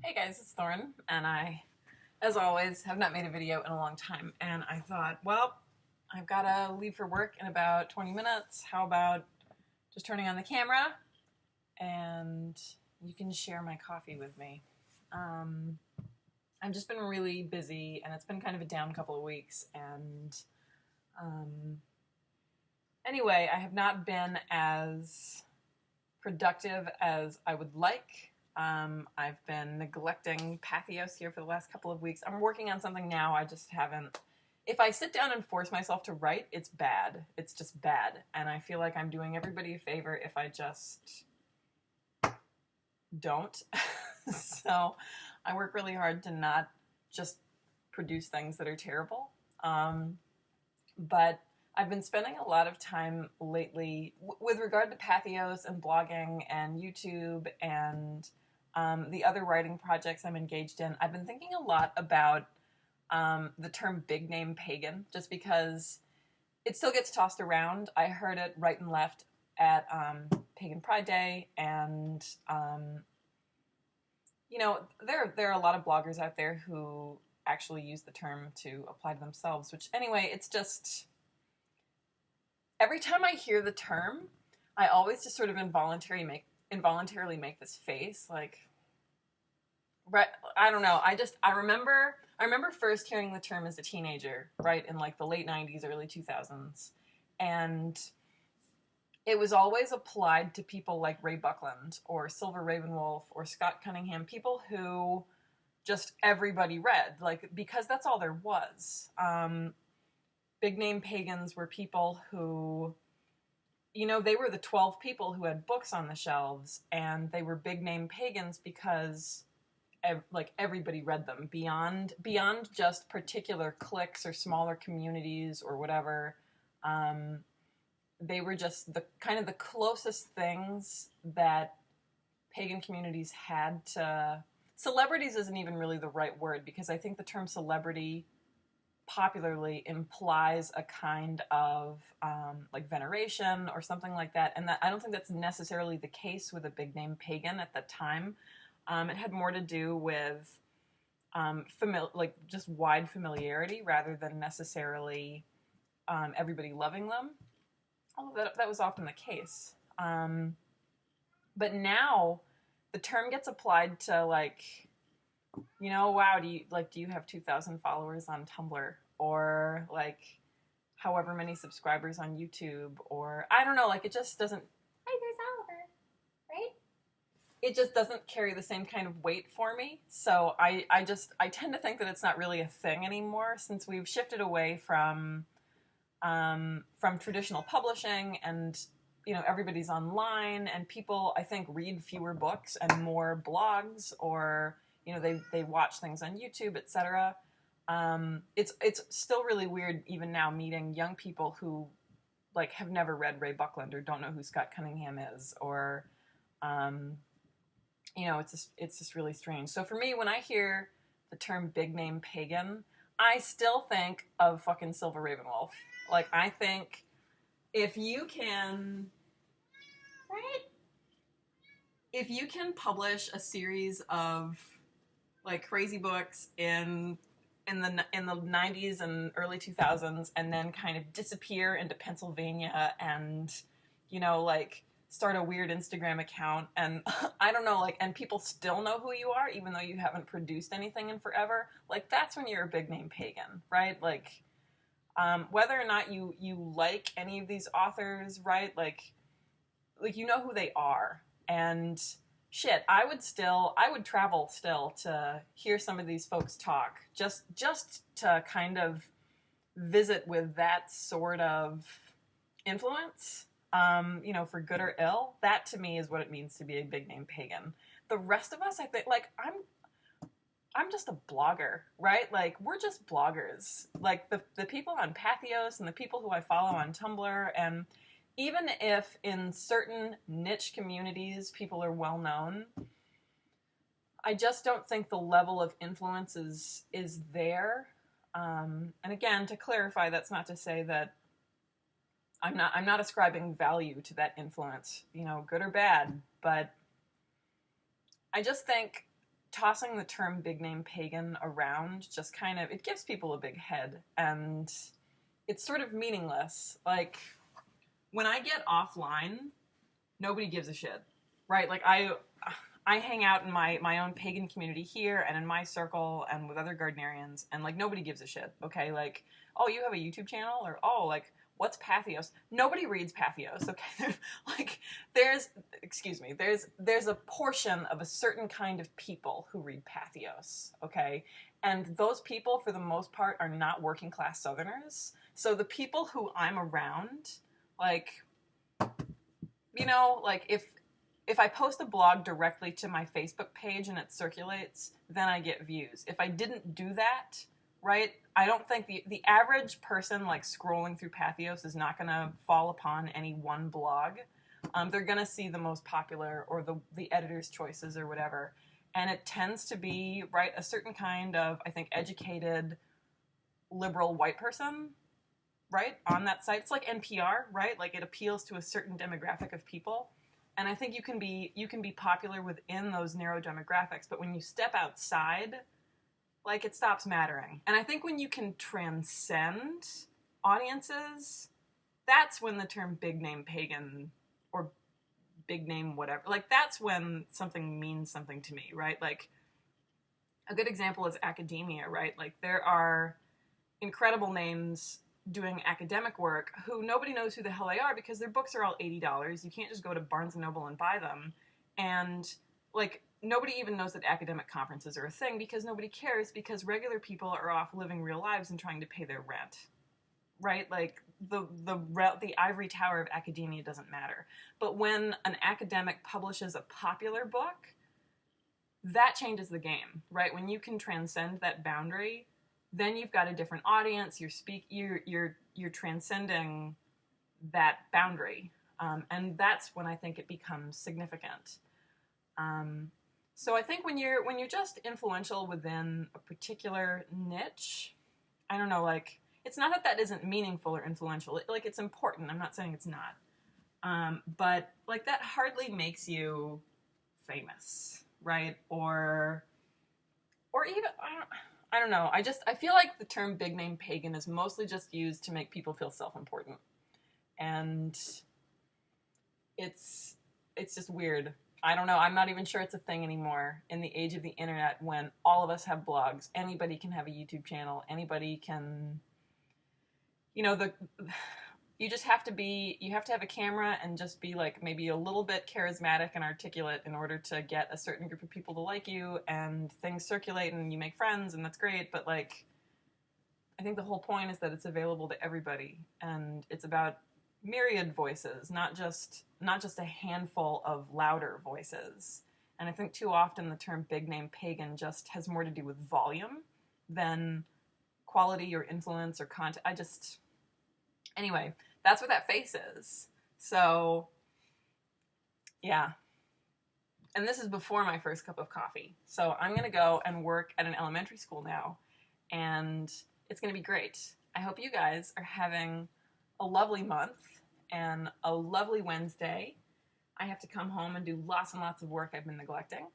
Hey guys, it's Lauren, and I, as always, have not made a video in a long time, and I thought, well, I've got to leave for work in about 20 minutes. How about just turning on the camera, and you can share my coffee with me. Um, I've just been really busy, and it's been kind of a down couple of weeks, and um, anyway, I have not been as productive as I would like. I've been neglecting Pathos here for the last couple of weeks. I'm working on something now. I just haven't. If I sit down and force myself to write, it's bad. It's just bad. And I feel like I'm doing everybody a favor if I just don't. So I work really hard to not just produce things that are terrible. But I've been spending a lot of time lately with regard to Pathos and blogging and YouTube and the other writing projects I'm engaged in. I've been thinking a lot about the term big name pagan, just because it still gets tossed around. I heard it right and left at Pagan Pride Day, and there are a lot of bloggers out there who actually use the term to apply to themselves, which anyway, it's just, every time I hear the term, I always just sort of involuntarily make this face, like, right, I don't know. I remember first hearing the term as a teenager, right, in like the late 90s, early 2000s, and it was always applied to people like Ray Buckland or Silver Ravenwolf or Scott Cunningham, people who just everybody read, like, because that's all there was. Big name pagans were people who, they were the 12 people who had books on the shelves, and they were big name pagans because everybody read them beyond just particular cliques or smaller communities or whatever. They were just the kind of the closest things that pagan communities had to celebrities. Isn't even really the right word, because I think the term celebrity popularly implies a kind of like veneration or something like that, and that I don't think that's necessarily the case with a big name pagan at the time. It had more to do with just wide familiarity rather than necessarily everybody loving them, although that was often the case. But now the term gets applied to, like, wow, do you have 2,000 followers on Tumblr, or like however many subscribers on YouTube, or I don't know, like, it just doesn't. Hi, there's Oliver, right? It just doesn't carry the same kind of weight for me. So I tend to think that it's not really a thing anymore, since we've shifted away from traditional publishing, and everybody's online, and people, I think, read fewer books and more blogs, or they watch things on YouTube, etc. It's still really weird even now meeting young people who like have never read Ray Buckland or don't know who Scott Cunningham is, or it's just really strange. So for me, when I hear the term big name pagan, I still think of fucking Silver Ravenwolf. Like, I think if you can, right? If you can publish a series of like crazy books in the 90s and early 2000s, and then kind of disappear into Pennsylvania and like start a weird Instagram account, and I don't know, like, and people still know who you are even though you haven't produced anything in forever, like, that's when you're a big name pagan, right? Like, whether or not you like any of these authors, right, like who they are, and shit, I would travel still to hear some of these folks talk, just to kind of visit with that sort of influence, for good or ill. That to me is what it means to be a big name pagan. The rest of us, I think, like, I'm just a blogger, right? Like, we're just bloggers. Like, the people on Pathos and the people who I follow on Tumblr, and even if in certain niche communities people are well known, I just don't think the level of influence is there. And again, to clarify, that's not to say that I'm not ascribing value to that influence, good or bad, but I just think tossing the term big name pagan around just kind of, it gives people a big head, and it's sort of meaningless. Like, when I get offline, nobody gives a shit, right? Like, I hang out in my own pagan community here and in my circle and with other Gardnerians, and like nobody gives a shit, okay? Like, oh, you have a YouTube channel? Or, oh, like, what's Pathos? Nobody reads Pathos, okay? Like, there's a portion of a certain kind of people who read Pathos, okay? And those people, for the most part, are not working class Southerners. So the people who I'm around, like, you know, like, if I post a blog directly to my Facebook page and it circulates, then I get views. If I didn't do that, right, I don't think the average person, like, scrolling through Pathos is not going to fall upon any one blog. They're going to see the most popular or the editor's choices or whatever. And it tends to be, right, a certain kind of, I think, educated, liberal white person, right, on that site. It's like NPR, right? Like, it appeals to a certain demographic of people. And I think you can be popular within those narrow demographics, but when you step outside, like, it stops mattering. And I think when you can transcend audiences, that's when the term big name pagan or big name whatever, like, that's when something means something to me, right? Like, a good example is academia, right? Like, there are incredible names doing academic work who nobody knows who the hell they are because their books are all $80. You can't just go to Barnes & Noble and buy them. And, like, nobody even knows that academic conferences are a thing because nobody cares, because regular people are off living real lives and trying to pay their rent, right? Like, the ivory tower of academia doesn't matter. But when an academic publishes a popular book, that changes the game, right? When you can transcend that boundary, then you've got a different audience. You're transcending that boundary, and that's when I think it becomes significant. So I think when you're just influential within a particular niche, I don't know, like, it's not that isn't meaningful or influential. Like, it's important. I'm not saying it's not, but, like, that hardly makes you famous, right? Or even I don't know. I feel like the term big name pagan is mostly just used to make people feel self-important. And it's just weird. I don't know. I'm not even sure it's a thing anymore in the age of the internet when all of us have blogs. Anybody can have a YouTube channel. Anybody can, you know, you just have to have a camera and just be, like, maybe a little bit charismatic and articulate in order to get a certain group of people to like you, and things circulate and you make friends, and that's great. But, like, I think the whole point is that it's available to everybody, and it's about myriad voices, not just a handful of louder voices. And I think too often the term big name pagan just has more to do with volume than quality or influence or content. Anyway, that's what that face is. So, yeah. And this is before my first cup of coffee. So I'm going to go and work at an elementary school now. And it's going to be great. I hope you guys are having a lovely month and a lovely Wednesday. I have to come home and do lots and lots of work I've been neglecting.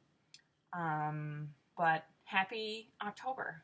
But happy October.